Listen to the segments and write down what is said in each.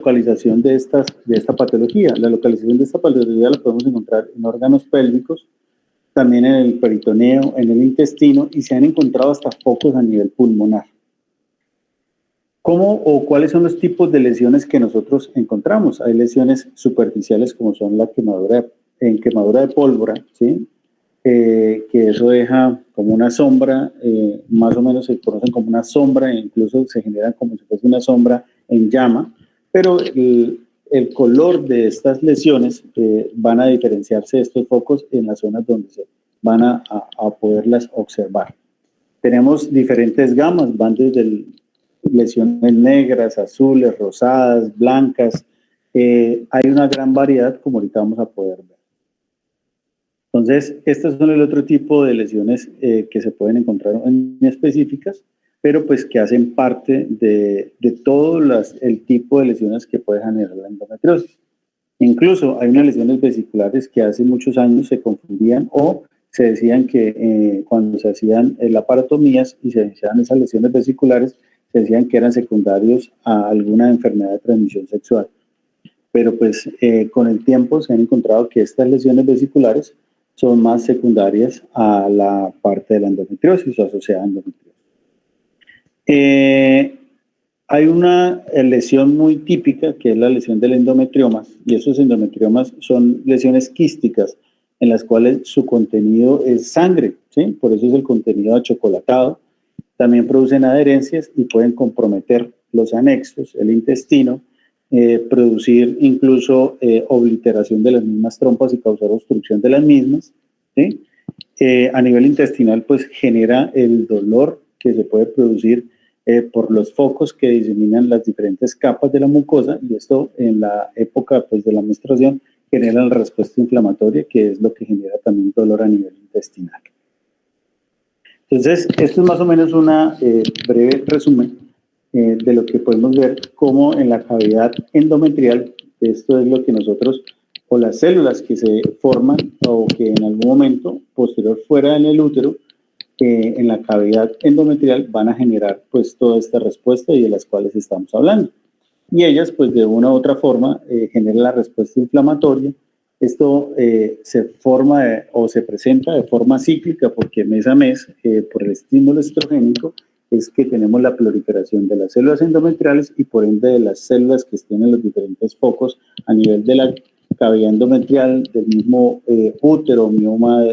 localización de esta patología. La localización de esta patología la podemos encontrar en órganos pélvicos, también en el peritoneo, en el intestino, y se han encontrado hasta focos a nivel pulmonar. ¿Cómo o cuáles son los tipos de lesiones que nosotros encontramos? Hay lesiones superficiales como son la quemadura de pólvora, ¿sí? Que eso deja como una sombra, más o menos se conocen como una sombra, e incluso se genera como si fuese una sombra en llama, pero el color de estas lesiones van a diferenciarse de estos focos en las zonas donde se van a poderlas observar. Tenemos diferentes gamas, van desde lesiones negras, azules, rosadas, blancas. Hay una gran variedad, como ahorita vamos a poder ver. Entonces, estos son el otro tipo de lesiones que se pueden encontrar en específicas, pero pues que hacen parte de todo el tipo de lesiones que puede generar la endometriosis. Incluso hay unas lesiones vesiculares que hace muchos años se confundían o se decían que cuando se hacían laparotomías y se hacían esas lesiones vesiculares, se decían que eran secundarios a alguna enfermedad de transmisión sexual. Pero pues con el tiempo se han encontrado que estas lesiones vesiculares son más secundarias a la parte de la endometriosis o asociada a endometriosis. Hay una lesión muy típica que es la lesión del endometrioma, y esos endometriomas son lesiones quísticas en las cuales su contenido es sangre, ¿sí? Por eso es el contenido achocolatado. También producen adherencias y pueden comprometer los anexos, el intestino, producir incluso obliteración de las mismas trompas y causar obstrucción de las mismas, ¿sí? A nivel intestinal, pues genera el dolor que se puede producir por los focos que diseminan las diferentes capas de la mucosa, y esto en la época pues, de la menstruación genera la respuesta inflamatoria, que es lo que genera también dolor a nivel intestinal. Entonces, esto es más o menos una breve resumen de lo que podemos ver como en la cavidad endometrial, esto es lo que nosotros, o las células que se forman o que en algún momento posterior fuera en el útero, en la cavidad endometrial van a generar pues toda esta respuesta y de las cuales estamos hablando. Y ellas pues de una u otra forma generan la respuesta inflamatoria. Esto se forma o se presenta de forma cíclica porque mes a mes, por el estímulo estrogénico, es que tenemos la proliferación de las células endometriales y por ende de las células que estén en los diferentes focos a nivel de la cavidad endometrial, del mismo útero, mioma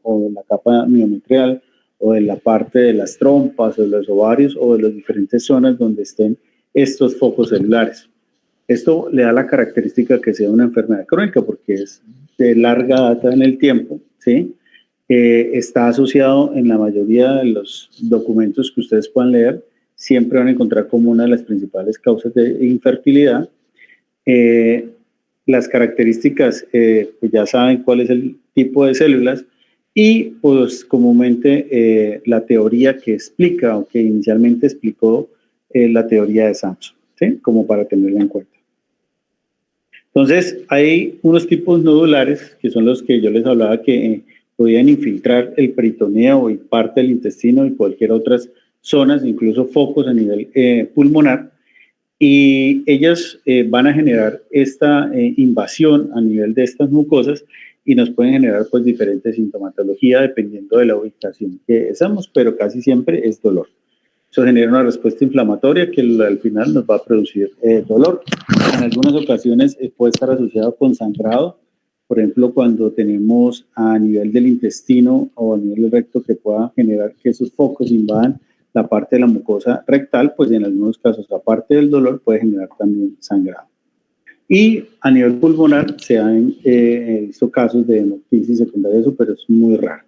o de la capa miometrial, o de la parte de las trompas o de los ovarios o de las diferentes zonas donde estén estos focos celulares. Esto le da la característica que sea una enfermedad crónica porque es de larga data en el tiempo, ¿sí? Está asociado en la mayoría de los documentos que ustedes puedan leer, siempre van a encontrar como una de las principales causas de infertilidad. Las características, pues ya saben cuál es el tipo de células, y pues comúnmente la teoría que explica o que inicialmente explicó la teoría de Sampson, ¿sí? Como para tenerla en cuenta. Entonces hay unos tipos nodulares que son los que yo les hablaba que podían infiltrar el peritoneo y parte del intestino y cualquier otras zonas, incluso focos a nivel pulmonar, y ellas van a generar esta invasión a nivel de estas mucosas y nos pueden generar pues diferentes sintomatología dependiendo de la ubicación que estamos, pero casi siempre es dolor. Eso genera una respuesta inflamatoria que al final nos va a producir dolor. En algunas ocasiones puede estar asociado con sangrado, por ejemplo, cuando tenemos a nivel del intestino o a nivel del recto que pueda generar que esos focos invadan la parte de la mucosa rectal, pues en algunos casos, aparte del dolor, puede generar también sangrado. Y a nivel pulmonar se han visto casos de hemoptisis secundaria, eso, pero es muy raro.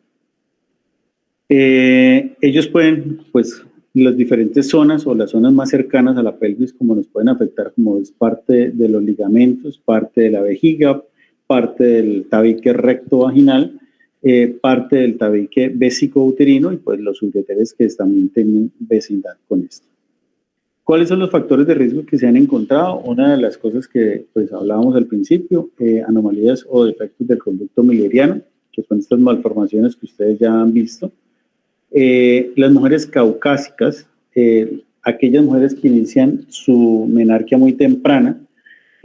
Ellos pueden, pues, las diferentes zonas o las zonas más cercanas a la pelvis, como nos pueden afectar, como es parte de los ligamentos, parte de la vejiga, parte del tabique recto vaginal, parte del tabique vésico-uterino y pues los ureteres que también tienen vecindad con esto. ¿Cuáles son los factores de riesgo que se han encontrado? Una de las cosas que pues hablábamos al principio, anomalías o defectos del conducto miliariano, que son estas malformaciones que ustedes ya han visto. Las mujeres caucásicas, aquellas mujeres que inician su menarquia muy temprana,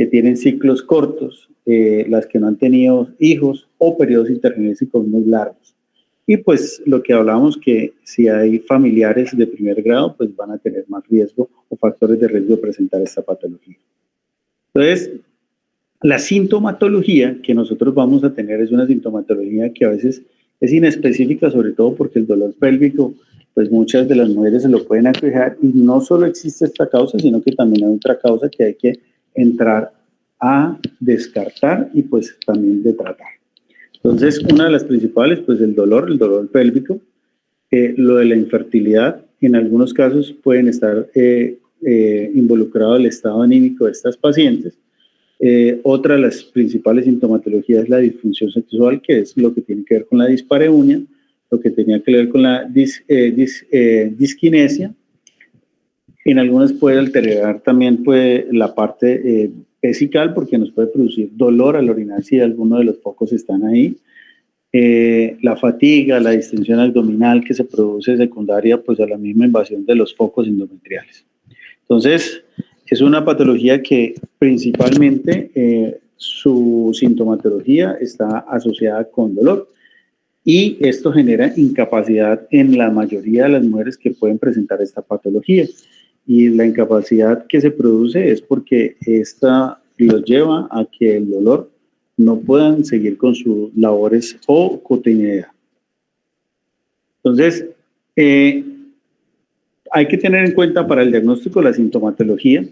que tienen ciclos cortos, las que no han tenido hijos o periodos intergenésicos muy largos. Y pues lo que hablábamos que si hay familiares de primer grado, pues van a tener más riesgo o factores de riesgo de presentar esta patología. Entonces, la sintomatología que nosotros vamos a tener es una sintomatología que a veces es inespecífica, sobre todo porque el dolor pélvico, pues muchas de las mujeres se lo pueden aquejar y no solo existe esta causa, sino que también hay otra causa que hay que entrar a descartar y pues también de tratar. Entonces, una de las principales, pues el dolor pélvico, lo de la infertilidad, en algunos casos pueden estar involucrado el estado anímico de estas pacientes. Otra de las principales sintomatologías es la disfunción sexual, que es lo que tiene que ver con la dispareunia, lo que tenía que ver con la disquinesia. En algunas puede alterar también la parte vesical, porque nos puede producir dolor al orinar si alguno de los focos están ahí. La fatiga, la distensión abdominal que se produce secundaria pues a la misma invasión de los focos endometriales. Entonces, es una patología que principalmente su sintomatología está asociada con dolor y esto genera incapacidad en la mayoría de las mujeres que pueden presentar esta patología. Y la incapacidad que se produce es porque esta los lleva a que el dolor no puedan seguir con sus labores o cotidianidad. Entonces, hay que tener en cuenta para el diagnóstico la sintomatología,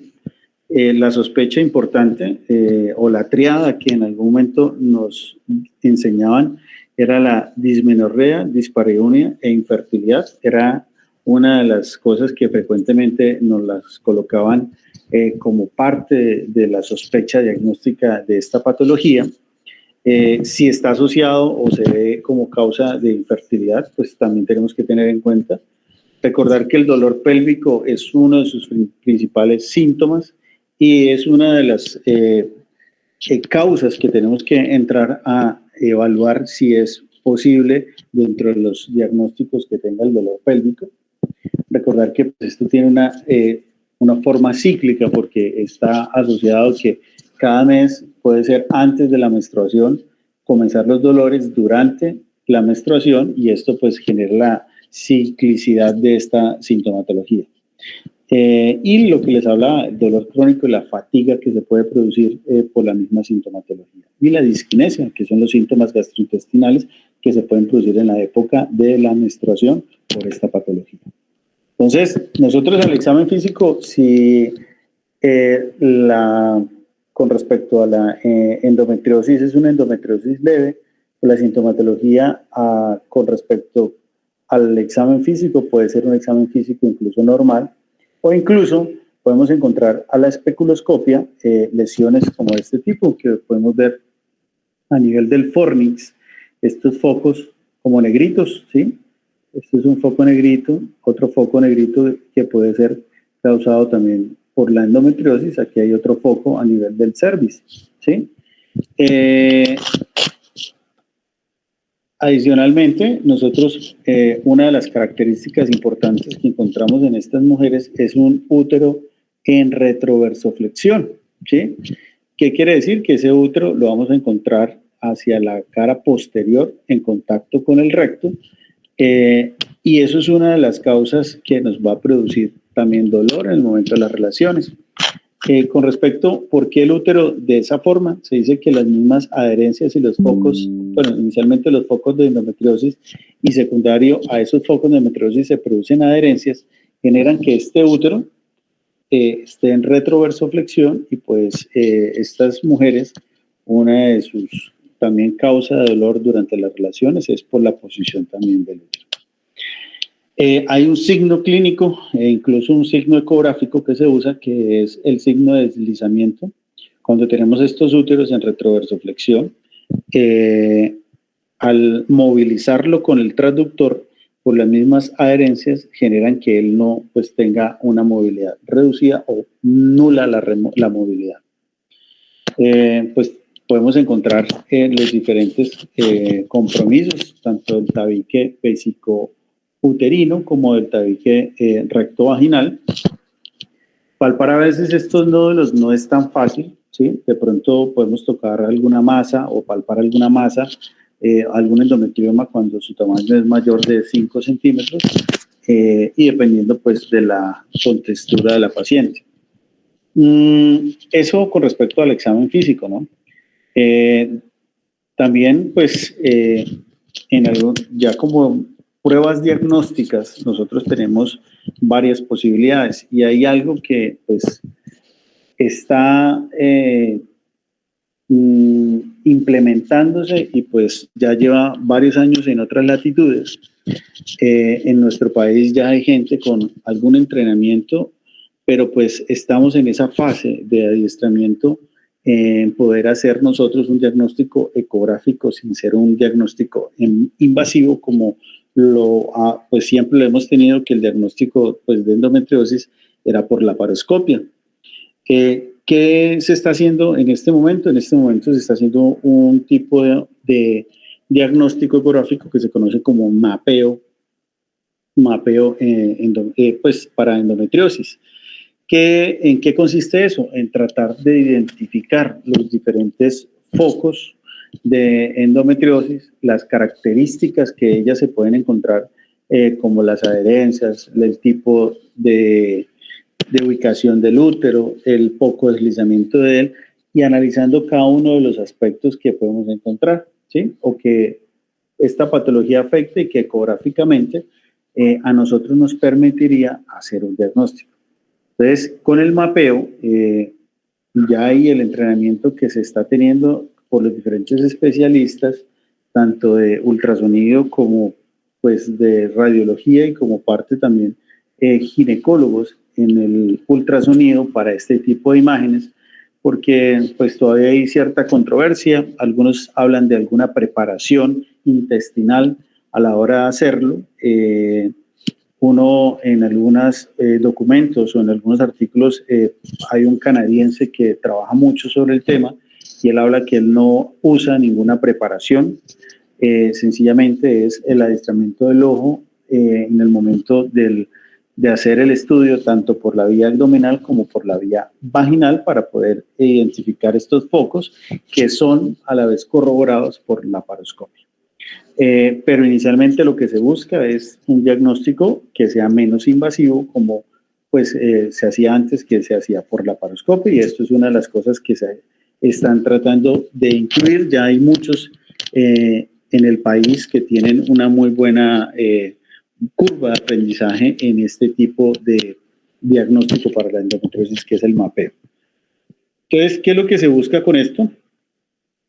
la sospecha importante o la triada que en algún momento nos enseñaban era la dismenorrea, dispareunia e infertilidad. Era una de las cosas que frecuentemente nos las colocaban como parte de la sospecha diagnóstica de esta patología. Si está asociado o se ve como causa de infertilidad, pues también tenemos que tener en cuenta. Recordar que el dolor pélvico es uno de sus principales síntomas y es una de las causas que tenemos que entrar a evaluar si es posible dentro de los diagnósticos que tenga el dolor pélvico. Recordar que pues, esto tiene una forma cíclica porque está asociado que cada mes puede ser antes de la menstruación, comenzar los dolores durante la menstruación y esto pues genera la ciclicidad de esta sintomatología. Y lo que les hablaba, el dolor crónico y la fatiga que se puede producir por la misma sintomatología. Y la disquinesia, que son los síntomas gastrointestinales que se pueden producir en la época de la menstruación por esta patología. Entonces, nosotros al examen físico, si con respecto a la endometriosis es una endometriosis leve, la sintomatología con respecto al examen físico puede ser un examen físico incluso normal, o incluso podemos encontrar a la especuloscopia lesiones como este tipo, que podemos ver a nivel del fornix, estos focos como negritos, ¿sí? Este es un foco negrito, otro foco negrito que puede ser causado también por la endometriosis. Aquí hay otro foco a nivel del cervix, ¿sí? Adicionalmente, nosotros, una de las características importantes que encontramos en estas mujeres es un útero en retroversoflexión, ¿sí? ¿Qué quiere decir? Que ese útero lo vamos a encontrar hacia la cara posterior en contacto con el recto, y eso es una de las causas que nos va a producir también dolor en el momento de las relaciones. Con respecto, ¿por qué el útero de esa forma? Se dice que las mismas adherencias y los focos, bueno, inicialmente los focos de endometriosis y secundario a esos focos de endometriosis se producen adherencias, generan que este útero esté en retroversoflexión y pues estas mujeres, una de sus también causa de dolor durante las relaciones es por la posición también del útero. Hay un signo clínico e incluso un signo ecográfico que se usa, que es el signo de deslizamiento. Cuando tenemos estos úteros en retroversoflexión, al movilizarlo con el transductor, por las mismas adherencias, generan que él no pues, tenga una movilidad reducida o nula la movilidad. Pues podemos encontrar los diferentes compromisos, tanto del tabique vesicouterino como del tabique rectovaginal. Palpar a veces estos nódulos no es tan fácil ¿sí? De pronto podemos tocar alguna masa o palpar alguna masa, algún endometrioma cuando su tamaño es mayor de 5 centímetros y dependiendo pues de la contextura de la paciente. Eso con respecto al examen físico, ¿no? También pues ya como pruebas diagnósticas nosotros tenemos varias posibilidades y hay algo que pues está implementándose y pues ya lleva varios años en otras latitudes. En nuestro país ya hay gente con algún entrenamiento, pero pues estamos en esa fase de adiestramiento en poder hacer nosotros un diagnóstico ecográfico sin ser un diagnóstico invasivo como pues siempre lo hemos tenido, que el diagnóstico pues de endometriosis era por la laparoscopia. ¿Qué se está haciendo en este momento? En este momento se está haciendo un tipo de diagnóstico ecográfico que se conoce como mapeo pues para endometriosis. ¿En qué consiste eso? En tratar de identificar los diferentes focos de endometriosis, las características que ellas se pueden encontrar, como las adherencias, el tipo de ubicación del útero, el poco deslizamiento de él, y analizando cada uno de los aspectos que podemos encontrar, ¿sí? O que esta patología afecta y que ecográficamente a nosotros nos permitiría hacer un diagnóstico. Entonces, con el mapeo, ya hay el entrenamiento que se está teniendo por los diferentes especialistas, tanto de ultrasonido como pues de radiología y como parte también ginecólogos en el ultrasonido para este tipo de imágenes, porque pues todavía hay cierta controversia. Algunos hablan de alguna preparación intestinal a la hora de hacerlo. Uno en algunos documentos o en algunos artículos hay un canadiense que trabaja mucho sobre el tema y él habla que él no usa ninguna preparación, sencillamente es el adiestramiento del ojo en el momento de hacer el estudio tanto por la vía abdominal como por la vía vaginal para poder identificar estos focos que son a la vez corroborados por la laparoscopia. Pero inicialmente lo que se busca es un diagnóstico que sea menos invasivo, como pues se hacía antes, que se hacía por la laparoscopia, y esto es una de las cosas que se están tratando de incluir. Ya hay muchos en el país que tienen una muy buena curva de aprendizaje en este tipo de diagnóstico para la endometriosis, que es el mapeo. Entonces, ¿qué es lo que se busca con esto?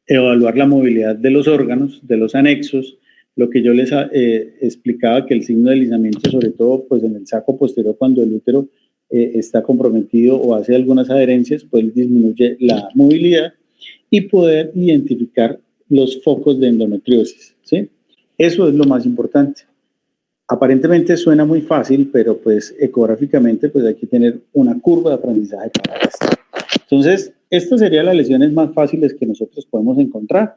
Evaluar la movilidad de los órganos, de los anexos, lo que yo les explicaba, que el signo de deslizamiento, sobre todo pues en el saco posterior, cuando el útero está comprometido o hace algunas adherencias, pues disminuye la movilidad y poder identificar los focos de endometriosis, ¿sí? Eso es lo más importante. Aparentemente suena muy fácil, pero pues ecográficamente pues hay que tener una curva de aprendizaje para esto. Entonces, estas serían las lesiones más fáciles que nosotros podemos encontrar.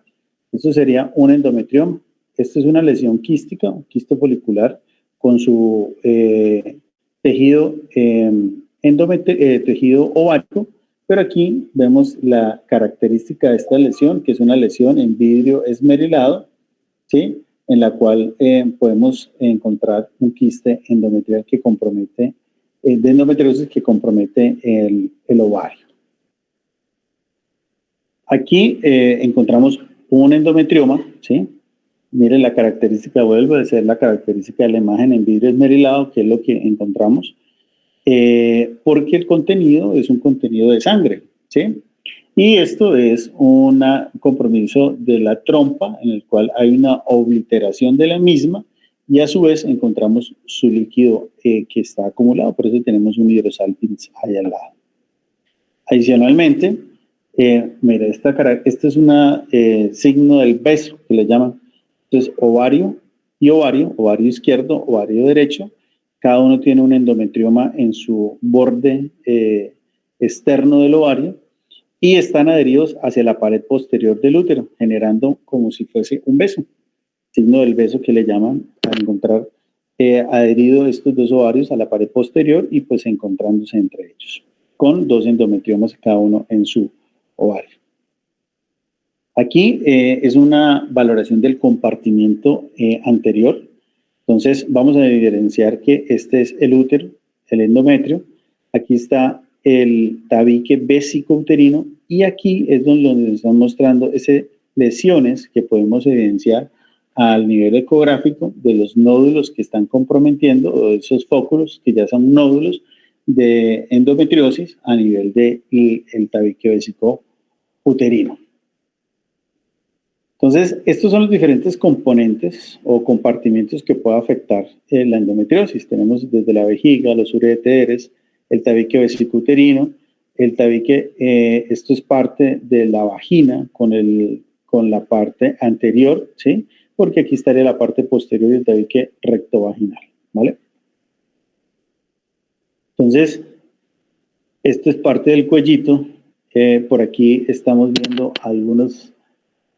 Esto sería un endometrioma. Esto es una lesión quística, un quisto folicular, con su tejido, tejido ovárico, pero aquí vemos la característica de esta lesión, que es una lesión en vidrio esmerilado, ¿sí? En la cual podemos encontrar un quiste endometrial que compromete, de endometriosis que compromete el ovario. Aquí encontramos un endometrioma, ¿sí? Miren la característica, vuelve a ser la característica de la imagen en vidrio esmerilado, que es lo que encontramos, porque el contenido es un contenido de sangre, ¿sí? Y esto es un compromiso de la trompa, en el cual hay una obliteración de la misma, y a su vez encontramos su líquido que está acumulado, por eso tenemos un hidrosalpinx ahí al lado. Adicionalmente, mira, este es un signo del beso, que le llaman. Entonces, ovario y ovario izquierdo, ovario derecho, cada uno tiene un endometrioma en su borde externo del ovario y están adheridos hacia la pared posterior del útero, generando como si fuese un beso, signo del beso que le llaman, al encontrar adherido estos dos ovarios a la pared posterior y pues encontrándose entre ellos, con dos endometriomas cada uno en su ovario. Aquí es una valoración del compartimiento anterior. Entonces, vamos a diferenciar que este es el útero, el endometrio. Aquí está el tabique vesicouterino y aquí es donde nos están mostrando esas lesiones que podemos evidenciar al nivel ecográfico de los nódulos que están comprometiendo o de esos fóculos que ya son nódulos de endometriosis a nivel del tabique vesicouterino. Entonces, estos son los diferentes componentes o compartimentos que puede afectar la endometriosis. Tenemos desde la vejiga, los ureteres, el tabique vesicouterino, el tabique, esto es parte de la vagina con la parte anterior, ¿sí? Porque aquí estaría la parte posterior del tabique rectovaginal, ¿vale? Entonces, esto es parte del cuellito. Por aquí estamos viendo algunos.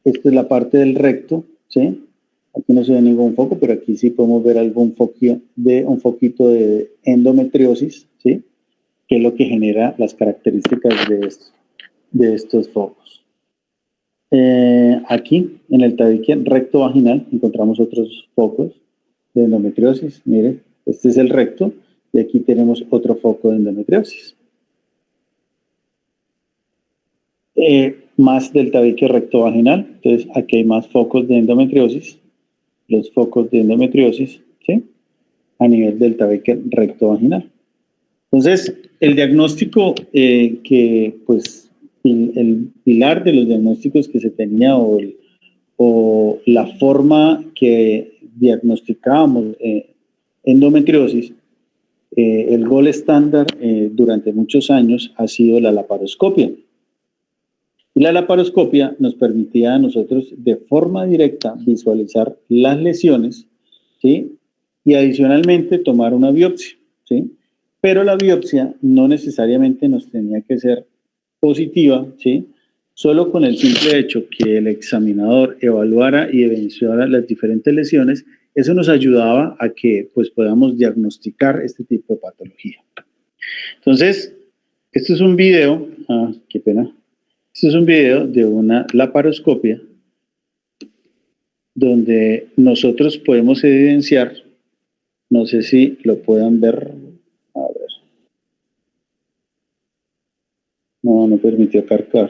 Esta es la parte del recto, ¿sí? Aquí no se ve ningún foco, pero aquí sí podemos ver un foquito de endometriosis, ¿sí? Que es lo que genera las características de estos focos. Aquí, en el tabique recto vaginal, encontramos otros focos de endometriosis. Miren, este es el recto y aquí tenemos otro foco de endometriosis. Más del tabique rectovaginal, entonces aquí hay más focos de endometriosis, los focos de endometriosis, ¿sí? A nivel del tabique rectovaginal. Entonces, el diagnóstico que, pues, el pilar de los diagnósticos que se tenía o la forma que diagnosticábamos endometriosis, el gold estándar durante muchos años ha sido la laparoscopia. Y la laparoscopia nos permitía a nosotros de forma directa visualizar las lesiones, ¿sí? Y adicionalmente tomar una biopsia, ¿sí? Pero la biopsia no necesariamente nos tenía que ser positiva, ¿sí? Solo con el simple hecho que el examinador evaluara y evidenciara las diferentes lesiones, eso nos ayudaba a que pues, podamos diagnosticar este tipo de patología. Entonces, esto es un video, qué pena. Este es un video de una laparoscopia donde nosotros podemos evidenciar, no sé si lo puedan ver, a ver, no permitió cargar.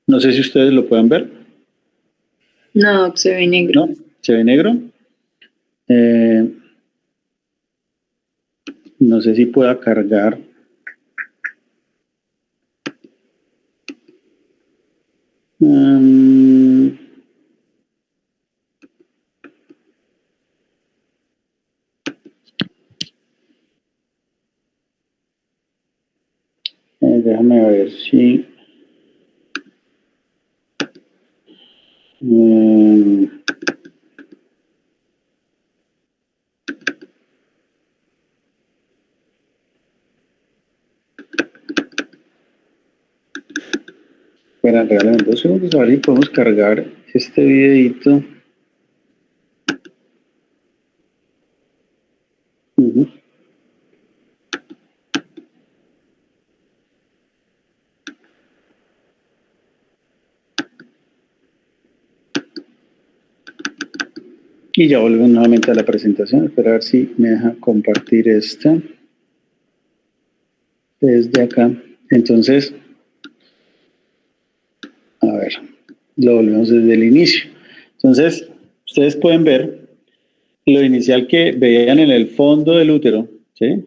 No sé si ustedes lo pueden ver. No, se ve negro. ¿No? ¿Se ve negro? No sé si pueda cargar. Déjame ver si... Bueno, realmente 2 segundos, a ver si podemos cargar este videito. Y ya volvemos nuevamente a la presentación. Espera a ver si me deja compartir esta desde acá. Entonces, a ver, lo volvemos desde el inicio. Entonces, ustedes pueden ver lo inicial que veían en el fondo del útero, ¿sí?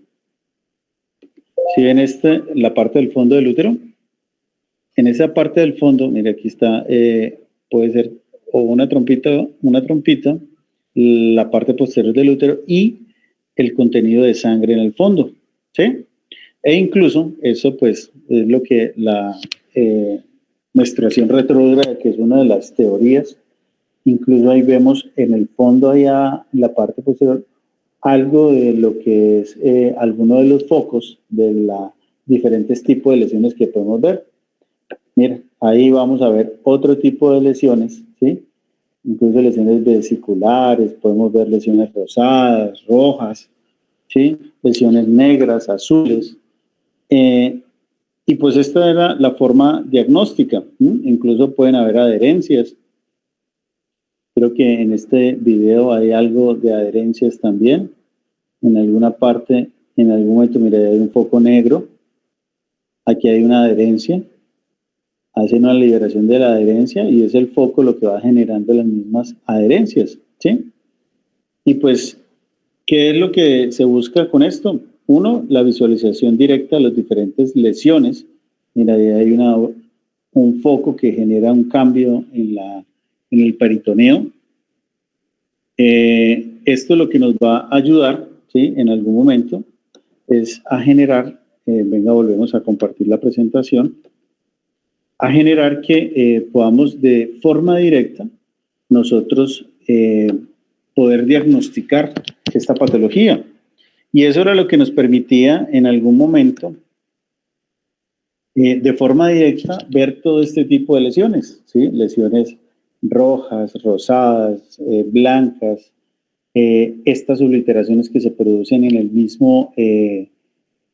¿Sí ven la parte del fondo del útero? En esa parte del fondo, mira, aquí está, puede ser o una trompita, la parte posterior del útero y el contenido de sangre en el fondo, ¿sí? E incluso eso, pues, es lo que la menstruación retrógrada, que es una de las teorías, incluso ahí vemos en el fondo, allá en la parte posterior, algo de lo que es alguno de los focos de los diferentes tipos de lesiones que podemos ver. Mira, ahí vamos a ver otro tipo de lesiones, ¿sí? Incluso lesiones vesiculares, podemos ver lesiones rosadas, rojas, ¿sí? Lesiones negras, azules. Y pues esta era la forma diagnóstica. Incluso pueden haber adherencias. Creo que en este video hay algo de adherencias también. En alguna parte, en algún momento, mira, hay un foco negro. Aquí hay una adherencia. Hace una liberación de la adherencia y es el foco lo que va generando las mismas adherencias, ¿sí? Y pues, ¿qué es lo que se busca con esto? Uno, la visualización directa de las diferentes lesiones. Mira, ahí hay un foco que genera un cambio en el peritoneo. Esto lo que nos va a ayudar, ¿sí? En algún momento, es a generar, volvemos a compartir la presentación, a generar que podamos de forma directa nosotros poder diagnosticar esta patología. Y eso era lo que nos permitía en algún momento, de forma directa, ver todo este tipo de lesiones, ¿sí? Lesiones rojas, rosadas, blancas, estas obliteraciones que se producen en el mismo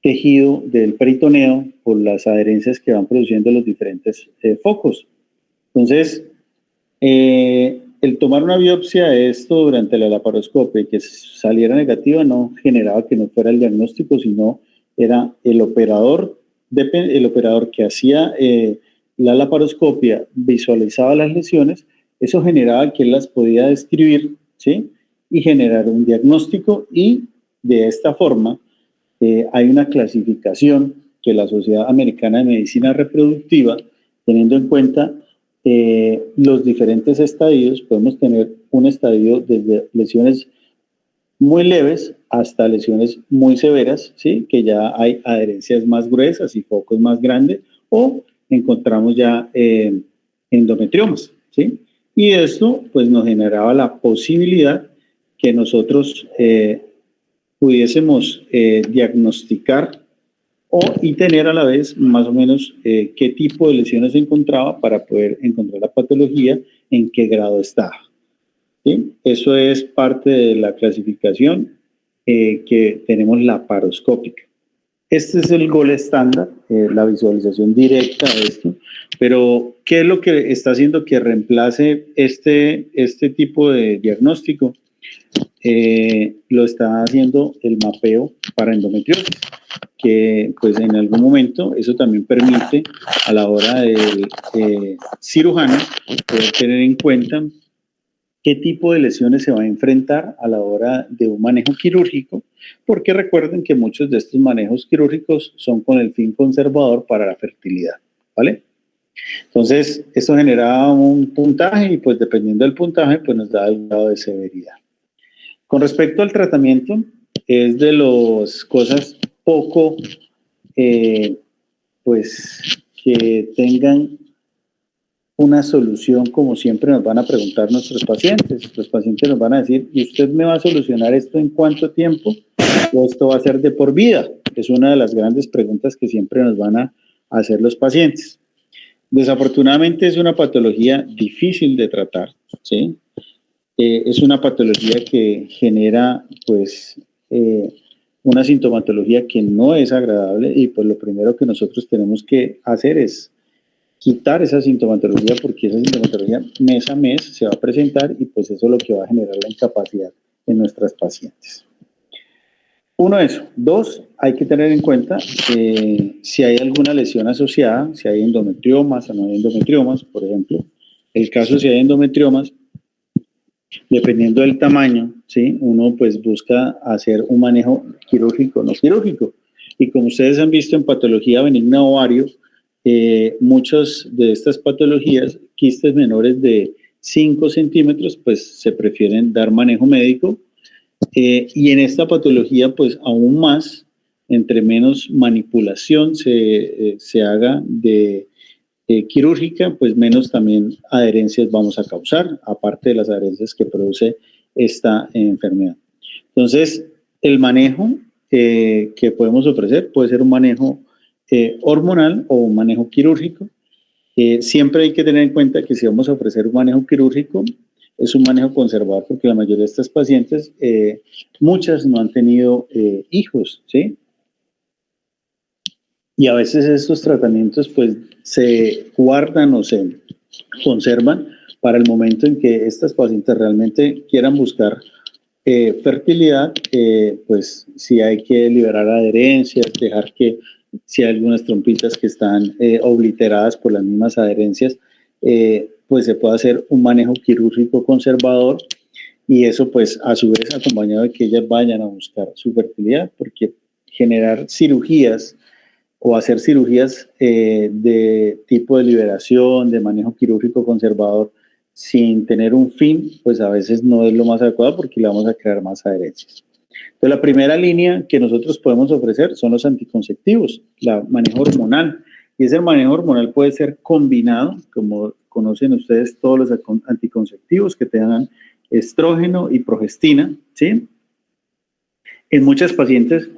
tejido del peritoneo por las adherencias que van produciendo los diferentes focos. Entonces, el tomar una biopsia de esto durante la laparoscopia y que saliera negativa no generaba que no fuera el diagnóstico, sino era el operador que hacía la laparoscopia, visualizaba las lesiones, eso generaba que él las podía describir, ¿sí? Y generar un diagnóstico, y de esta forma hay una clasificación que la Sociedad Americana de Medicina Reproductiva, teniendo en cuenta los diferentes estadios, podemos tener un estadio desde lesiones muy leves hasta lesiones muy severas, ¿sí? Que ya hay adherencias más gruesas y focos más grandes, o encontramos ya endometriomas, ¿sí? Y esto pues nos generaba la posibilidad que nosotros pudiésemos diagnosticar y tener a la vez más o menos qué tipo de lesiones se encontraba para poder encontrar la patología, en qué grado estaba. ¿Sí? Eso es parte de la clasificación que tenemos laparoscópica. Este es el gol estándar, la visualización directa de esto, pero ¿qué es lo que está haciendo que reemplace este tipo de diagnóstico? Lo está haciendo el mapeo para endometriosis, que pues en algún momento eso también permite a la hora del cirujano poder tener en cuenta qué tipo de lesiones se va a enfrentar a la hora de un manejo quirúrgico, porque recuerden que muchos de estos manejos quirúrgicos son con el fin conservador para la fertilidad, ¿vale? Entonces, esto genera un puntaje y pues dependiendo del puntaje, pues nos da el grado de severidad. Con respecto al tratamiento, es de las cosas poco, pues, que tengan una solución, como siempre nos van a preguntar nuestros pacientes. Los pacientes nos van a decir, ¿y usted me va a solucionar esto en cuánto tiempo? ¿O esto va a ser de por vida? Es una de las grandes preguntas que siempre nos van a hacer los pacientes. Desafortunadamente es una patología difícil de tratar, ¿sí? Es una patología que genera, pues, una sintomatología que no es agradable, y pues lo primero que nosotros tenemos que hacer es quitar esa sintomatología, porque esa sintomatología mes a mes se va a presentar y pues eso es lo que va a generar la incapacidad en nuestras pacientes. Uno, eso. Dos, hay que tener en cuenta si hay alguna lesión asociada, si hay endometriomas o no hay endometriomas, por ejemplo. El caso, si hay endometriomas, dependiendo del tamaño, ¿sí? Uno pues busca hacer un manejo quirúrgico o no quirúrgico. Y como ustedes han visto en patología benigna ovario, muchas de estas patologías, quistes menores de 5 centímetros, pues se prefieren dar manejo médico. Y en esta patología, pues aún más, entre menos manipulación se haga de quirúrgica, pues menos también adherencias vamos a causar, aparte de las adherencias que produce esta enfermedad. Entonces, el manejo que podemos ofrecer puede ser un manejo hormonal o un manejo quirúrgico. Siempre hay que tener en cuenta que si vamos a ofrecer un manejo quirúrgico, es un manejo conservador porque la mayoría de estas pacientes, muchas no han tenido hijos, ¿sí? Y a veces estos tratamientos pues se guardan o se conservan para el momento en que estas pacientes realmente quieran buscar fertilidad, pues si hay que liberar adherencias, dejar que si hay algunas trompitas que están obliteradas por las mismas adherencias, pues se puede hacer un manejo quirúrgico conservador y eso pues a su vez acompañado de que ellas vayan a buscar su fertilidad, porque generar cirugías o hacer cirugías de tipo de liberación, de manejo quirúrgico conservador, sin tener un fin, pues a veces no es lo más adecuado porque le vamos a crear más adherencias. Entonces, la primera línea que nosotros podemos ofrecer son los anticonceptivos, la manejo hormonal. Y ese manejo hormonal puede ser combinado, como conocen ustedes todos los anticonceptivos que tengan estrógeno y progestina, ¿sí? En muchas pacientes,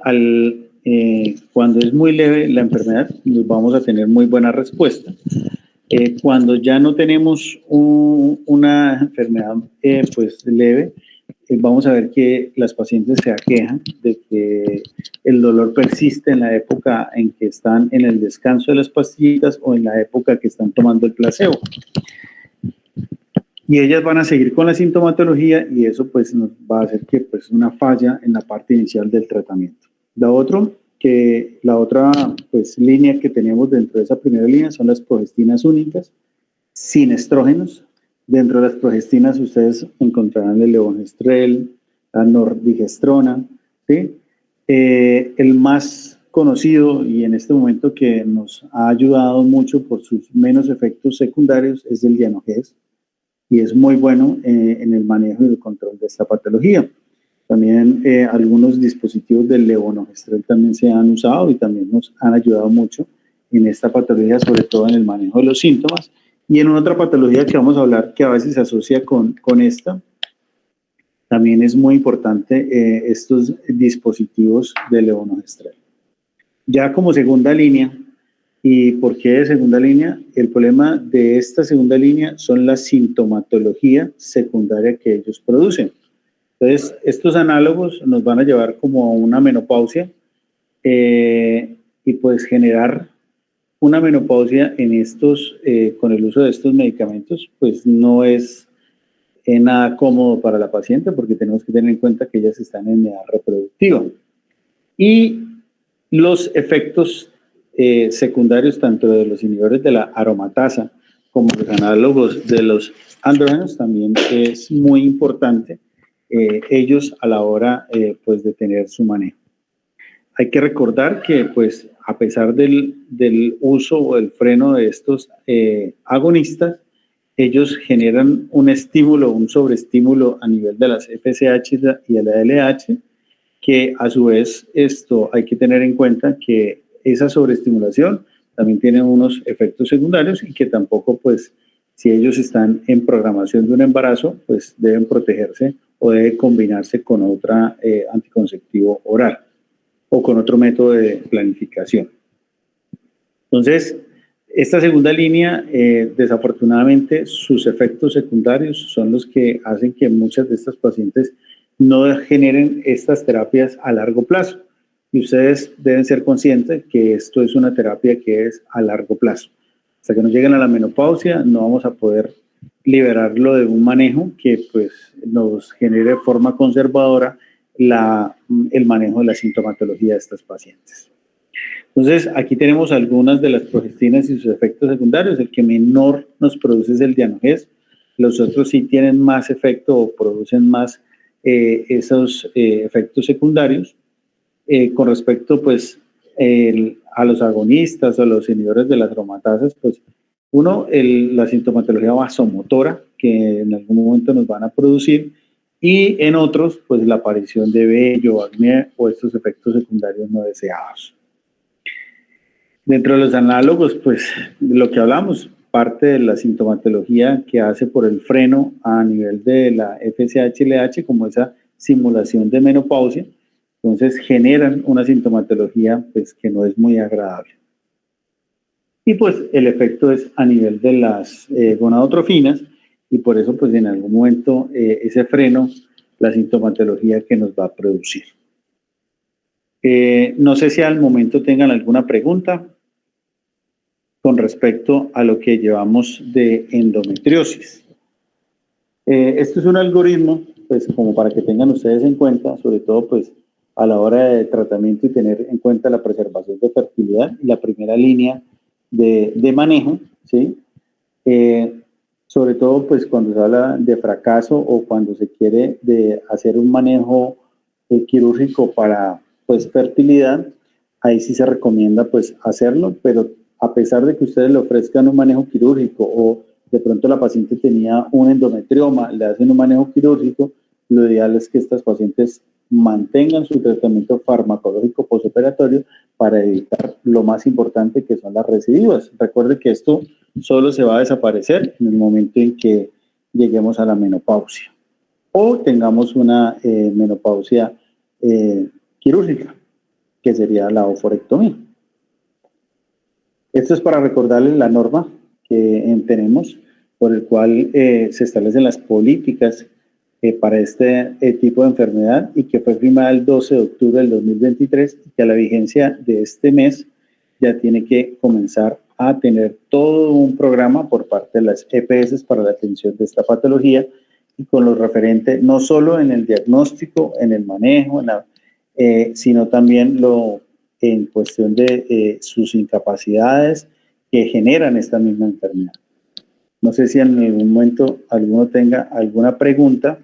cuando es muy leve la enfermedad, nos vamos a tener muy buena respuesta. Cuando ya no tenemos una enfermedad pues leve, vamos a ver que las pacientes se aquejan de que el dolor persiste en la época en que están en el descanso de las pastillitas o en la época que están tomando el placebo. Y ellas van a seguir con la sintomatología y eso pues nos va a hacer que pues una falla en la parte inicial del tratamiento. La otra pues línea que tenemos dentro de esa primera línea son las progestinas únicas sin estrógenos. Dentro de las progestinas ustedes encontrarán el levonorgestrel, la nordigestrona, ¿sí? El más conocido y en este momento que nos ha ayudado mucho por sus menos efectos secundarios es el Dianogés y es muy bueno en el manejo y el control de esta patología. También algunos dispositivos del levonorgestrel también se han usado y también nos han ayudado mucho en esta patología, sobre todo en el manejo de los síntomas. Y en otra patología que vamos a hablar que a veces se asocia con esta, también es muy importante estos dispositivos de levonorgestrel. Ya como segunda línea, ¿y por qué de segunda línea? El problema de esta segunda línea son la sintomatología secundaria que ellos producen. Entonces, estos análogos nos van a llevar como a una menopausia y pues generar una menopausia en estos, con el uso de estos medicamentos, pues no es nada cómodo para la paciente porque tenemos que tener en cuenta que ellas están en edad reproductiva. Y los efectos secundarios tanto de los inhibidores de la aromatasa como los análogos de los andrógenos también es muy importante ellos a la hora pues de tener su manejo. Hay que recordar que pues a pesar del uso o el freno de estos agonistas, ellos generan un estímulo, un sobreestímulo a nivel de las FSH y de la LH, que a su vez esto hay que tener en cuenta que esa sobreestimulación también tiene unos efectos secundarios y que tampoco pues si ellos están en programación de un embarazo pues deben protegerse o debe combinarse con otra anticonceptivo oral o con otro método de planificación. Entonces, esta segunda línea, desafortunadamente, sus efectos secundarios son los que hacen que muchas de estas pacientes no generen estas terapias a largo plazo. Y ustedes deben ser conscientes que esto es una terapia que es a largo plazo. Hasta que no lleguen a la menopausia, no vamos a poder liberarlo de un manejo que pues, nos genere de forma conservadora el manejo de la sintomatología de estas pacientes. Entonces, aquí tenemos algunas de las progestinas y sus efectos secundarios. El que menor nos produce es el Dianogés. Los otros sí tienen más efecto o producen más esos efectos secundarios. Con respecto, pues, a los agonistas o a los inhibidores de las aromatasas, pues, la sintomatología vasomotora, que en algún momento nos van a producir, y en otros, pues, la aparición de vello, acné o estos efectos secundarios no deseados. Dentro de los análogos, pues, lo que hablamos, parte de la sintomatología que hace por el freno a nivel de la FSH-LH, como esa simulación de menopausia, entonces generan una sintomatología pues, que no es muy agradable. Y pues el efecto es a nivel de las gonadotrofinas, y por eso pues en algún momento ese freno, la sintomatología que nos va a producir. No sé si al momento tengan alguna pregunta con respecto a lo que llevamos de endometriosis. Esto es un algoritmo, pues como para que tengan ustedes en cuenta, sobre todo pues a la hora de tratamiento y tener en cuenta la preservación de fertilidad y la primera línea de manejo, ¿sí? Sobre todo pues cuando se habla de fracaso o cuando se quiere de hacer un manejo quirúrgico para pues fertilidad, ahí sí se recomienda pues hacerlo, pero a pesar de que ustedes le ofrezcan un manejo quirúrgico o de pronto la paciente tenía un endometrioma, le hacen un manejo quirúrgico, lo ideal es que estas pacientes mantengan su tratamiento farmacológico postoperatorio para evitar lo más importante que son las recidivas. Recuerde que esto solo se va a desaparecer en el momento en que lleguemos a la menopausia o tengamos una menopausia quirúrgica, que sería la oforectomía. Esto es para recordarles la norma que tenemos, por el cual se establecen las políticas para este tipo de enfermedad y que fue firmada el 12 de octubre del 2023 y que a la vigencia de este mes ya tiene que comenzar a tener todo un programa por parte de las EPS para la atención de esta patología y con lo referente no solo en el diagnóstico, en el manejo, sino también en cuestión de sus incapacidades que generan esta misma enfermedad. No sé si en algún momento alguno tenga alguna pregunta.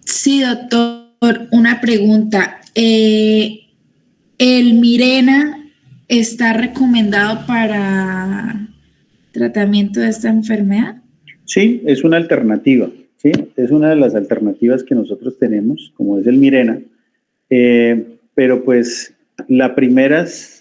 Sí, doctor, una pregunta. ¿El Mirena está recomendado para tratamiento de esta enfermedad? Sí, es una alternativa, ¿sí? Es una de las alternativas que nosotros tenemos, como es el Mirena, pero pues la primera es...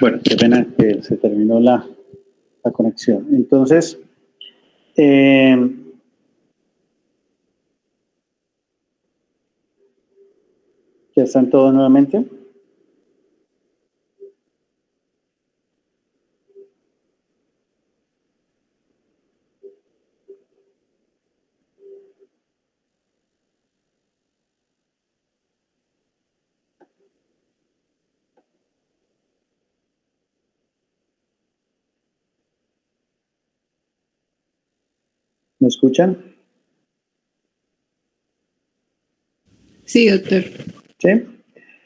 Bueno, qué pena que se terminó la conexión. Entonces, ya están todos nuevamente. ¿Me escuchan? Sí, doctor. Sí.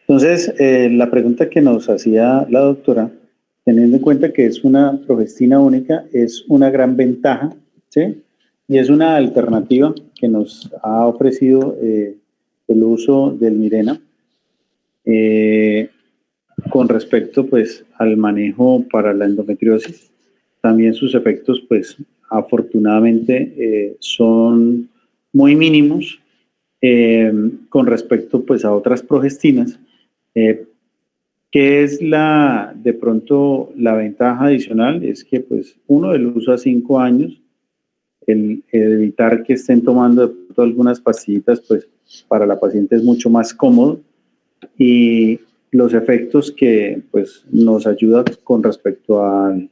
Entonces, la pregunta que nos hacía la doctora, teniendo en cuenta que es una progestina única, es una gran ventaja, ¿sí? Y es una alternativa que nos ha ofrecido el uso del Mirena con respecto, pues, al manejo para la endometriosis. También sus efectos, pues, afortunadamente son muy mínimos con respecto, pues, a otras progestinas. ¿Qué es de pronto la ventaja adicional? Es que, pues, uno, el uso a 5 años, el evitar que estén tomando de pronto algunas pastillitas, pues, para la paciente es mucho más cómodo, y los efectos que, pues, nos ayuda con respecto al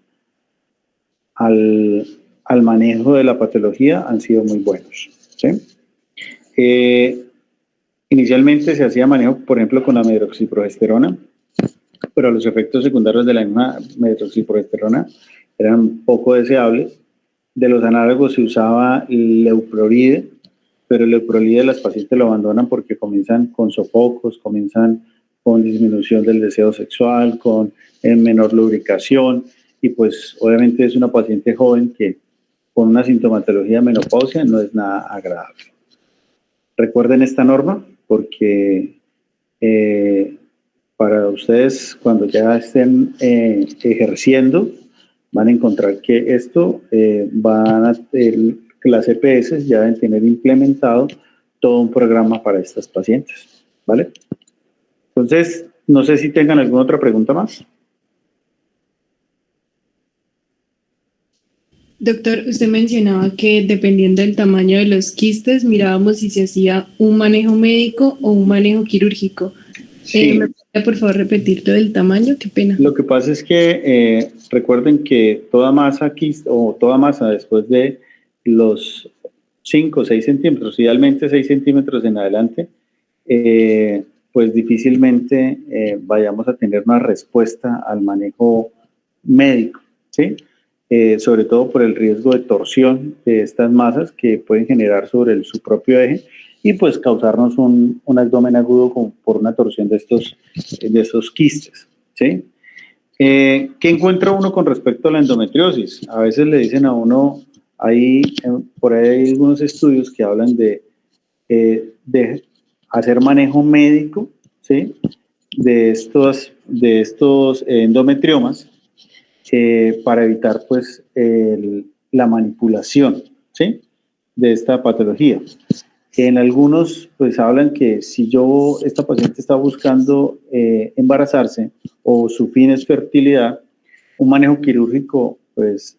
manejo de la patología han sido muy buenos, ¿sí? Inicialmente se hacía manejo, por ejemplo, con la medroxiprogesterona, pero los efectos secundarios de la misma medroxiprogesterona eran poco deseables. De los análogos se usaba leuprolide, pero el leuprolide las pacientes lo abandonan porque comienzan con sofocos, comienzan con disminución del deseo sexual, con menor lubricación, y pues obviamente es una paciente joven que con una sintomatología de menopausia no es nada agradable. Recuerden esta norma porque para ustedes cuando ya estén ejerciendo van a encontrar que esto las EPS ya deben tener implementado todo un programa para estas pacientes, ¿vale? Entonces, no sé si tengan alguna otra pregunta más. Doctor, usted mencionaba que dependiendo del tamaño de los quistes, mirábamos si se hacía un manejo médico o un manejo quirúrgico. Sí. ¿Me podría, por favor, repetir todo el tamaño? Qué pena. Lo que pasa es que recuerden que toda masa después de los 5 o 6 centímetros, idealmente 6 centímetros en adelante, pues difícilmente vayamos a tener una respuesta al manejo médico, ¿sí? Sobre todo por el riesgo de torsión de estas masas que pueden generar sobre su propio eje y pues causarnos un abdomen agudo por una torsión de estos quistes, ¿sí? ¿Qué encuentra uno con respecto a la endometriosis? A veces le dicen a uno, por ahí hay algunos estudios que hablan de hacer manejo médico, ¿sí? de estos endometriomas para evitar pues la manipulación, ¿sí? de esta patología. En algunos, pues hablan que si esta paciente está buscando embarazarse o su fin es fertilidad, un manejo quirúrgico, pues,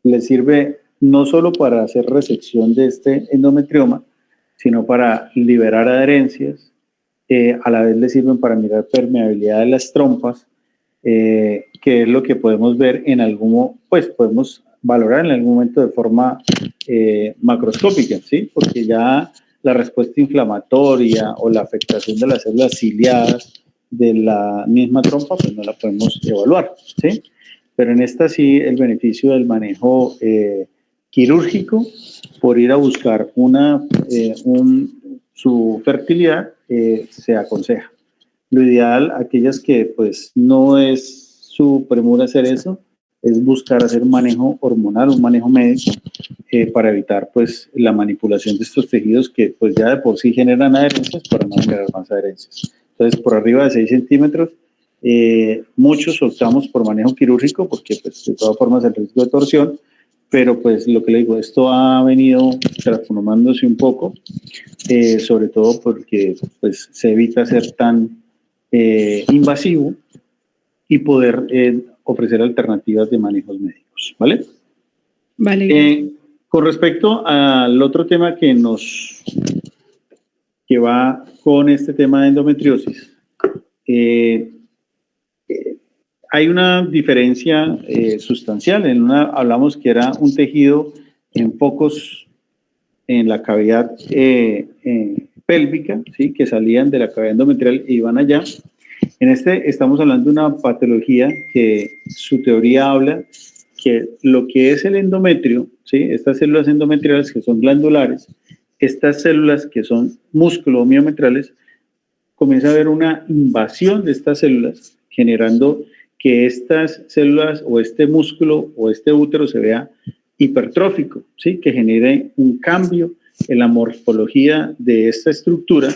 le sirve no solo para hacer resección de este endometrioma, sino para liberar adherencias, a la vez le sirven para mirar permeabilidad de las trompas, que es lo que podemos ver podemos valorar en algún momento de forma macroscópica, ¿sí? Porque ya la respuesta inflamatoria o la afectación de las células ciliadas de la misma trompa, pues no la podemos evaluar, ¿sí? Pero en esta sí, el beneficio del manejo quirúrgico por ir a buscar su fertilidad se aconseja. Lo ideal, aquellas que pues no es su premura hacer eso, es buscar hacer un manejo hormonal, un manejo médico, para evitar pues la manipulación de estos tejidos que pues ya de por sí generan adherencias para no generar más adherencias. Entonces, por arriba de 6 centímetros, muchos optamos por manejo quirúrgico porque pues de todas formas el riesgo de torsión, pero pues lo que le digo, esto ha venido transformándose un poco, sobre todo porque pues se evita ser tan invasivo y poder ofrecer alternativas de manejos médicos, ¿vale? Vale. Con respecto al otro tema que va con este tema de endometriosis, hay una diferencia sustancial. En una hablamos que era un tejido en focos en la cavidad pélvica, ¿sí? Que salían de la cavidad endometrial e iban allá. En este estamos hablando de una patología que su teoría habla que lo que es el endometrio, ¿sí? Estas células endometriales que son glandulares, estas células que son músculo miometriales, comienza a haber una invasión de estas células, generando que estas células o este músculo o este útero se vea hipertrófico, ¿sí? Que genere un cambio en la morfología de esta estructura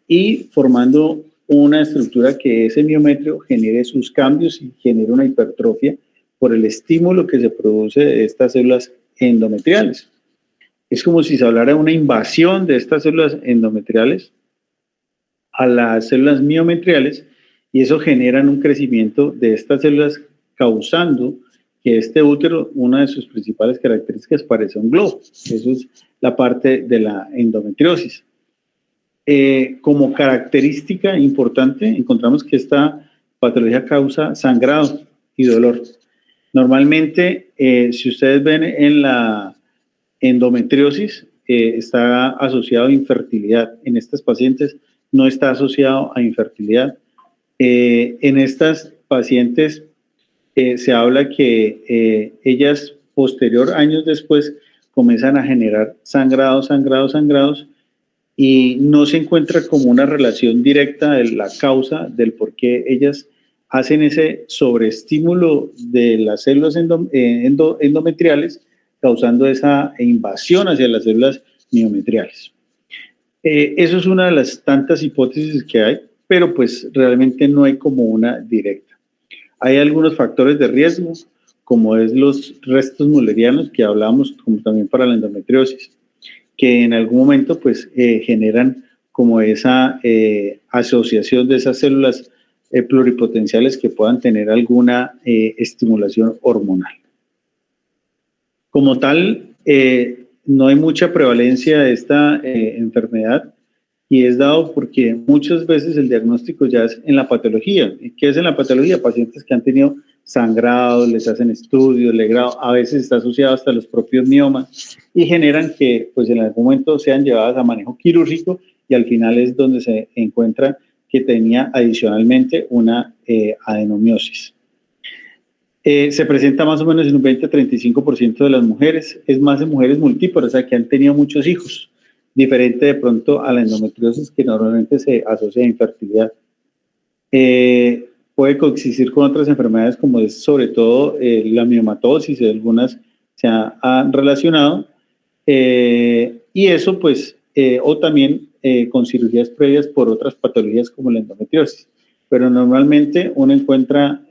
y formando una estructura que ese miometrio genere sus cambios y genere una hipertrofia por el estímulo que se produce de estas células endometriales. Es como si se hablara de una invasión de estas células endometriales a las células miometriales y eso genera un crecimiento de estas células causando que este útero, una de sus principales características, parece un globo. Eso es la parte de la endometriosis. Como característica importante, encontramos que esta patología causa sangrado y dolor. Normalmente, si ustedes ven en la endometriosis, está asociado a infertilidad. En estas pacientes no está asociado a infertilidad. En estas pacientes se habla que ellas posterior, años después, comienzan a generar sangrados y no se encuentra como una relación directa de la causa del por qué ellas hacen ese sobreestímulo de las células endometriales, causando esa invasión hacia las células miometriales. Eso es una de las tantas hipótesis que hay, pero pues realmente no hay como una directa. Hay algunos factores de riesgo, como es los restos mullerianos que hablamos, como también para la endometriosis, que en algún momento pues generan como esa asociación de esas células pluripotenciales que puedan tener alguna estimulación hormonal. Como tal, no hay mucha prevalencia de esta enfermedad y es dado porque muchas veces el diagnóstico ya es en la patología. ¿Qué es en la patología? Pacientes que han tenido sangrados, les hacen estudios, legrado, a veces está asociado hasta los propios miomas y generan que pues en algún momento sean llevadas a manejo quirúrgico y al final es donde se encuentra que tenía adicionalmente una adenomiosis. Se presenta más o menos en un 20-35% de las mujeres, es más en mujeres múltiples, o sea que han tenido muchos hijos, diferente de pronto a la endometriosis que normalmente se asocia a infertilidad. Puede coexistir con otras enfermedades como es sobre todo la miomatosis, algunas se han relacionado, y eso pues, o también con cirugías previas por otras patologías como la endometriosis, pero normalmente uno encuentra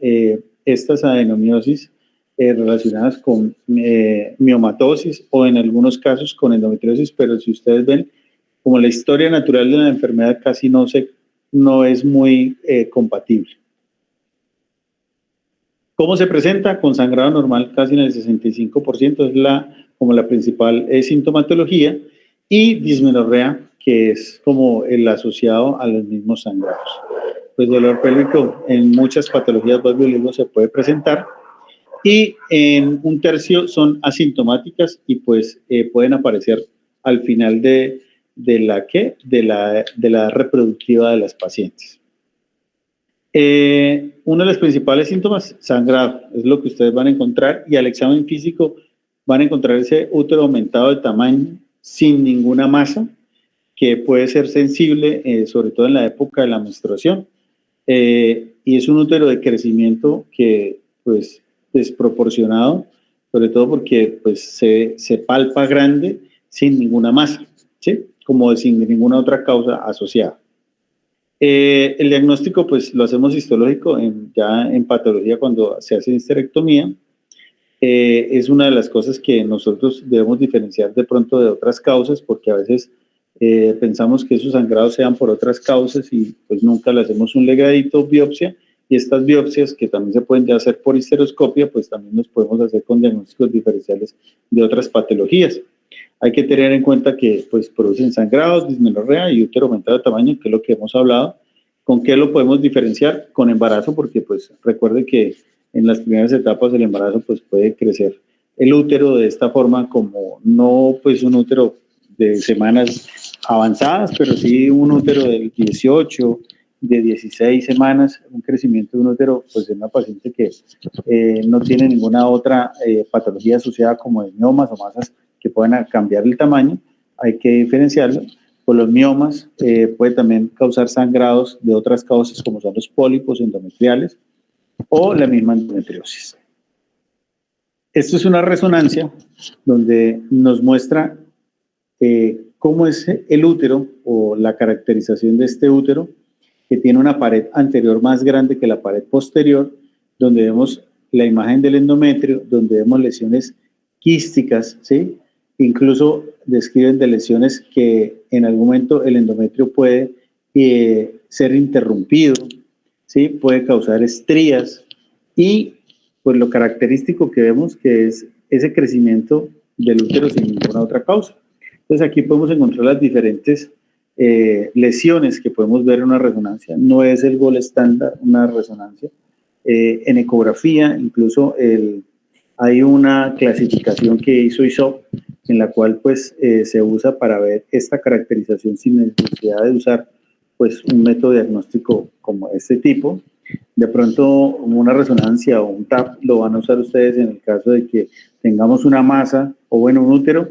estas adenomiosis relacionadas con miomatosis o en algunos casos con endometriosis, pero si ustedes ven, como la historia natural de la enfermedad casi no es muy compatible. ¿Cómo se presenta? Con sangrado normal casi en el 65%, es como la principal sintomatología, y dismenorrea, que es como el asociado a los mismos sangrados. Pues dolor pélvico en muchas patologías valvulitis se puede presentar y en un tercio son asintomáticas y pues pueden aparecer al final de la reproductiva de las pacientes. Uno de los principales síntomas, sangrado, es lo que ustedes van a encontrar y al examen físico van a encontrar ese útero aumentado de tamaño sin ninguna masa que puede ser sensible, sobre todo en la época de la menstruación. Y es un útero de crecimiento que pues desproporcionado, sobre todo porque pues se palpa grande sin ninguna masa, ¿sí? Como sin ninguna otra causa asociada. El diagnóstico pues lo hacemos histológico ya en patología cuando se hace histerectomía. Es una de las cosas que nosotros debemos diferenciar de pronto de otras causas porque a veces pensamos que esos sangrados sean por otras causas y pues nunca le hacemos un legradito biopsia y estas biopsias que también se pueden hacer por histeroscopia pues también nos podemos hacer con diagnósticos diferenciales de otras patologías. Hay que tener en cuenta que pues producen sangrados, dismenorrea y útero aumentado de tamaño, que es lo que hemos hablado. ¿Con qué lo podemos diferenciar? Con embarazo, porque pues recuerde que en las primeras etapas del embarazo pues puede crecer el útero de esta forma como no pues un útero de semanas avanzadas, pero sí un útero de 18, de 16 semanas, un crecimiento de un útero, pues en una paciente que no tiene ninguna otra patología asociada como de miomas o masas que puedan cambiar el tamaño, hay que diferenciarlo. Por los miomas puede también causar sangrados de otras causas como son los pólipos endometriales o la misma endometriosis. Esto es una resonancia donde nos muestra cómo es el útero o la caracterización de este útero, que tiene una pared anterior más grande que la pared posterior, donde vemos la imagen del endometrio, donde vemos lesiones quísticas, ¿sí? Incluso describen de lesiones que en algún momento el endometrio puede ser interrumpido, ¿sí? Puede causar estrías y pues lo característico que vemos que es ese crecimiento del útero sin ninguna otra causa. Entonces aquí podemos encontrar las diferentes lesiones que podemos ver en una resonancia. No es el gol estándar una resonancia. En ecografía, incluso hay una clasificación que hizo ISOP en la cual pues se usa para ver esta caracterización sin necesidad de usar pues un método diagnóstico como este tipo. De pronto una resonancia o un TAP lo van a usar ustedes en el caso de que tengamos una masa o bueno un útero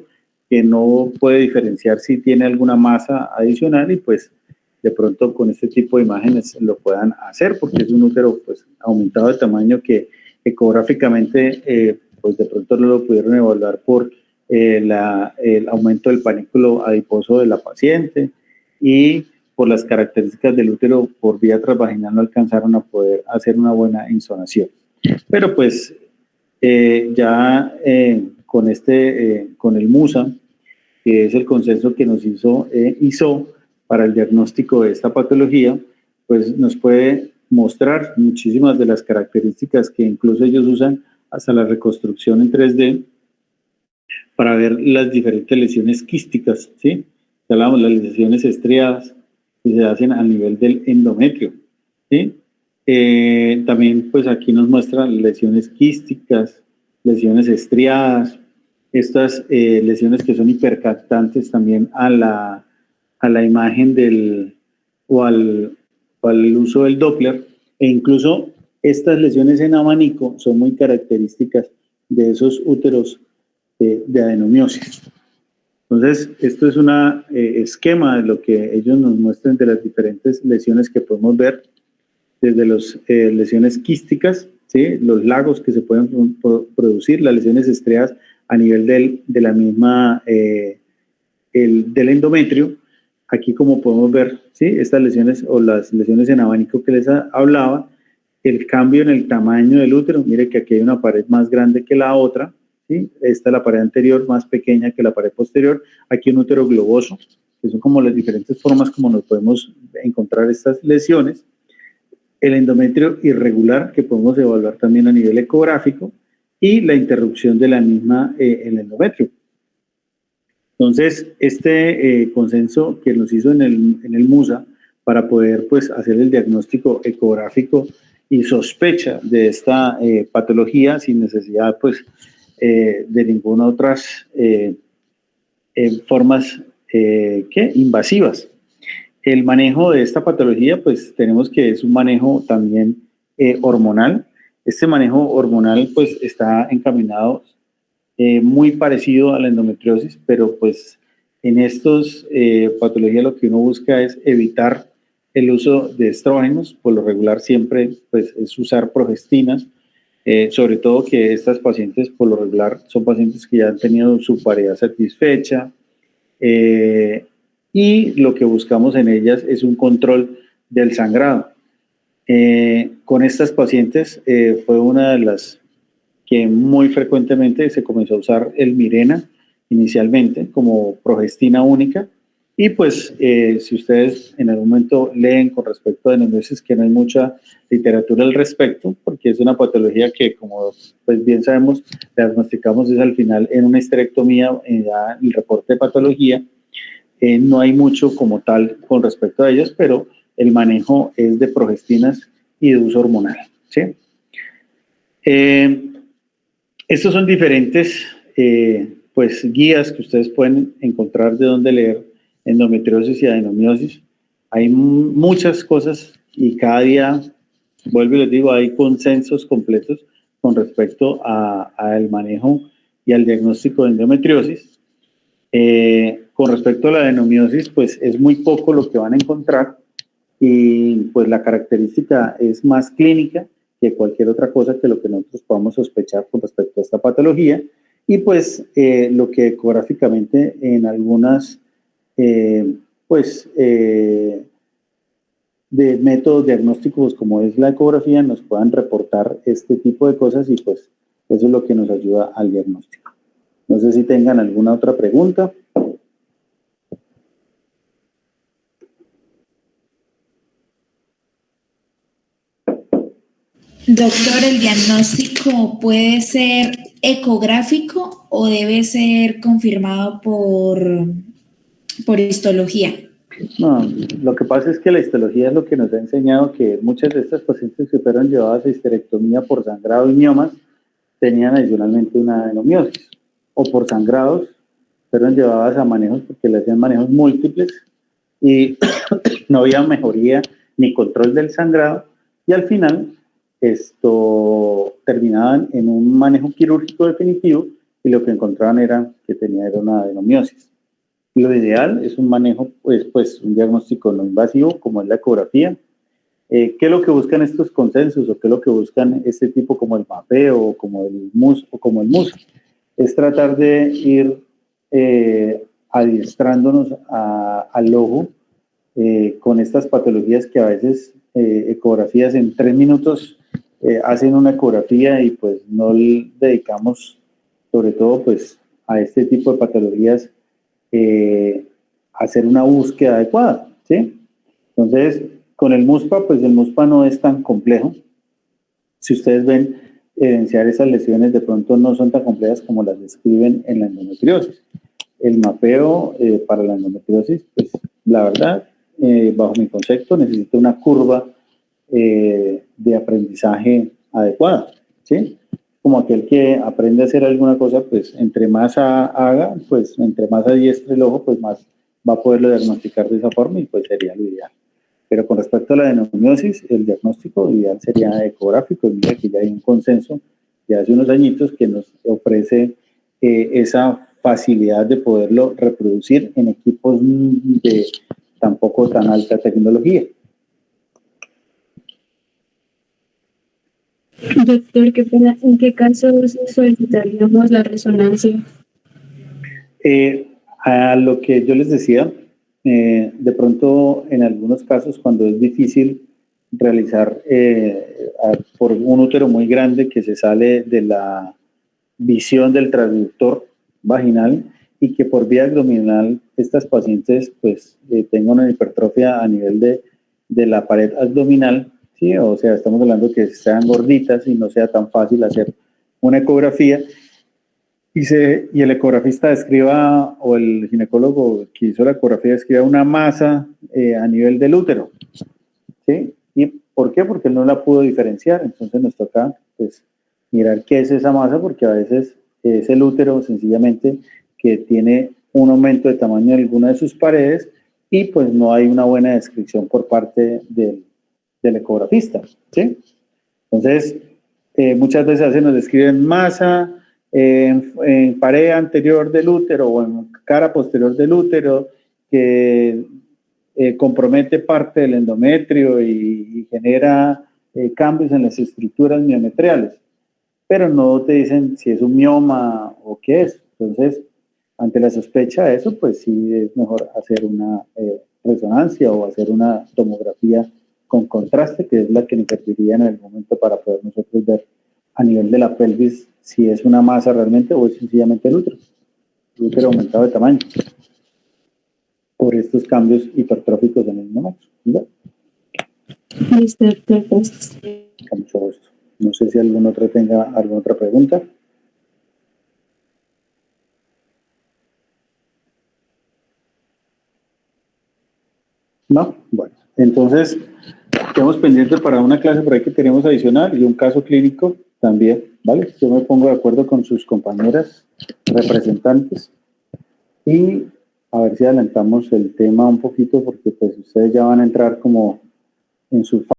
que no puede diferenciar si tiene alguna masa adicional y pues de pronto con este tipo de imágenes lo puedan hacer porque es un útero pues aumentado de tamaño que ecográficamente pues de pronto no lo pudieron evaluar por el aumento del panículo adiposo de la paciente y por las características del útero por vía transvaginal no alcanzaron a poder hacer una buena insonación. Pero pues con el MUSA, que es el consenso que nos hizo para el diagnóstico de esta patología, pues nos puede mostrar muchísimas de las características que incluso ellos usan hasta la reconstrucción en 3D para ver las diferentes lesiones quísticas, ¿sí? Ya hablamos de las lesiones estriadas que se hacen a nivel del endometrio, ¿sí? También pues aquí nos muestran lesiones quísticas, lesiones estriadas, estas lesiones que son hipercaptantes también a la imagen o al uso del Doppler, e incluso estas lesiones en abanico son muy características de esos úteros de adenomiosis. Entonces, esto es un esquema de lo que ellos nos muestran de las diferentes lesiones que podemos ver, desde las lesiones quísticas, ¿sí? Los lagos que se pueden producir, las lesiones estriadas a nivel de la misma, del endometrio. Aquí como podemos ver, ¿sí? Estas lesiones o las lesiones en abanico que les hablaba, el cambio en el tamaño del útero, mire que aquí hay una pared más grande que la otra, ¿sí? Esta es la pared anterior más pequeña que la pared posterior, aquí un útero globoso, que son como las diferentes formas como nos podemos encontrar estas lesiones, el endometrio irregular que podemos evaluar también a nivel ecográfico y la interrupción de la misma el endometrio. Entonces, este consenso que nos hizo en el MUSA para poder pues, hacer el diagnóstico ecográfico y sospecha de esta patología sin necesidad pues, de ninguna otras formas invasivas. El manejo de esta patología, pues tenemos que es un manejo también hormonal. Este manejo hormonal pues está encaminado muy parecido a la endometriosis, pero pues en estos patologías lo que uno busca es evitar el uso de estrógenos. Por lo regular siempre pues es usar progestinas, sobre todo que estas pacientes por lo regular son pacientes que ya han tenido su pareja satisfecha, y lo que buscamos en ellas es un control del sangrado. Con estas pacientes fue una de las que muy frecuentemente se comenzó a usar el Mirena inicialmente como progestina única y pues si ustedes en algún momento leen con respecto a adenomiosis que no hay mucha literatura al respecto porque es una patología que como pues bien sabemos diagnosticamos es al final en una histerectomía ya el reporte de patología. No hay mucho como tal con respecto a ellas, pero el manejo es de progestinas y de uso hormonal, ¿sí? Estos son diferentes pues, guías que ustedes pueden encontrar de dónde leer endometriosis y adenomiosis. Hay muchas cosas y cada día, vuelvo y les digo, hay consensos completos con respecto al manejo y al diagnóstico de endometriosis. Con respecto a la adenomiosis, pues es muy poco lo que van a encontrar y pues la característica es más clínica que cualquier otra cosa que lo que nosotros podamos sospechar con respecto a esta patología. Y pues lo que ecográficamente en algunas de métodos diagnósticos como es la ecografía nos puedan reportar este tipo de cosas y pues eso es lo que nos ayuda al diagnóstico. No sé si tengan alguna otra pregunta. Doctor, ¿el diagnóstico puede ser ecográfico o debe ser confirmado por histología? No, lo que pasa es que la histología es lo que nos ha enseñado que muchas de estas pacientes que fueron llevadas a histerectomía por sangrado y miomas tenían adicionalmente una adenomiosis, o por sangrados fueron llevadas a manejos porque le hacían manejos múltiples y no había mejoría ni control del sangrado y al final terminaban en un manejo quirúrgico definitivo y lo que encontraban era que tenía una adenomiosis. Lo ideal es un manejo, pues un diagnóstico no invasivo como es la ecografía. ¿Qué es lo que buscan estos consensos o qué es lo que buscan este tipo como el mapeo o como el MUS o como el MUS? Es tratar de ir adiestrándonos al ojo con estas patologías que a veces ecografías en 3 minutos hacen una ecografía y pues no le dedicamos sobre todo pues a este tipo de patologías hacer una búsqueda adecuada, ¿sí? Entonces, con el MUSPA, pues el MUSPA no es tan complejo. Si ustedes ven, evidenciar esas lesiones de pronto no son tan complejas como las describen en la endometriosis. El mapeo para la endometriosis, pues la verdad, bajo mi concepto, necesita una curva de aprendizaje adecuada, ¿sí? Como aquel que aprende a hacer alguna cosa, pues entre más haga, pues entre más adiestre el ojo, pues más va a poderlo diagnosticar de esa forma y pues sería lo ideal. Pero con respecto a la adenomiosis, el diagnóstico ideal sería ecográfico y mira que ya hay un consenso de hace unos añitos que nos ofrece esa facilidad de poderlo reproducir en equipos de tampoco tan alta tecnología. Doctor, qué pena, ¿en qué casos solicitaríamos la resonancia? A lo que yo les decía, de pronto en algunos casos cuando es difícil realizar por un útero muy grande que se sale de la visión del transductor vaginal y que por vía abdominal estas pacientes pues tengan una hipertrofia a nivel de la pared abdominal, ¿sí? O sea, estamos hablando que sean gorditas y no sea tan fácil hacer una ecografía y el ecografista describa, o el ginecólogo que hizo la ecografía describa una masa a nivel del útero, ¿sí? ¿Y por qué? Porque él no la pudo diferenciar, entonces nos toca pues mirar qué es esa masa, porque a veces es el útero sencillamente que tiene un aumento de tamaño en alguna de sus paredes y pues no hay una buena descripción por parte del ecografista, ¿sí? Entonces, muchas veces se nos describen masa en pared anterior del útero o en cara posterior del útero que compromete parte del endometrio y genera cambios en las estructuras miometriales, pero no te dicen si es un mioma o qué es. Entonces, ante la sospecha de eso, pues sí es mejor hacer una resonancia o hacer una tomografía con contraste, que es la que nos serviría en el momento para poder nosotros ver a nivel de la pelvis si es una masa realmente o es sencillamente el útero aumentado de tamaño por estos cambios hipertróficos en el endometrio, ¿verdad? Listo, doctor, gracias. Con mucho gusto. No sé si algún otro tenga alguna otra pregunta. No, bueno, entonces quedamos pendientes para una clase por ahí que tenemos adicional y un caso clínico también, ¿vale? Yo me pongo de acuerdo con sus compañeras representantes y a ver si adelantamos el tema un poquito porque pues ustedes ya van a entrar como en su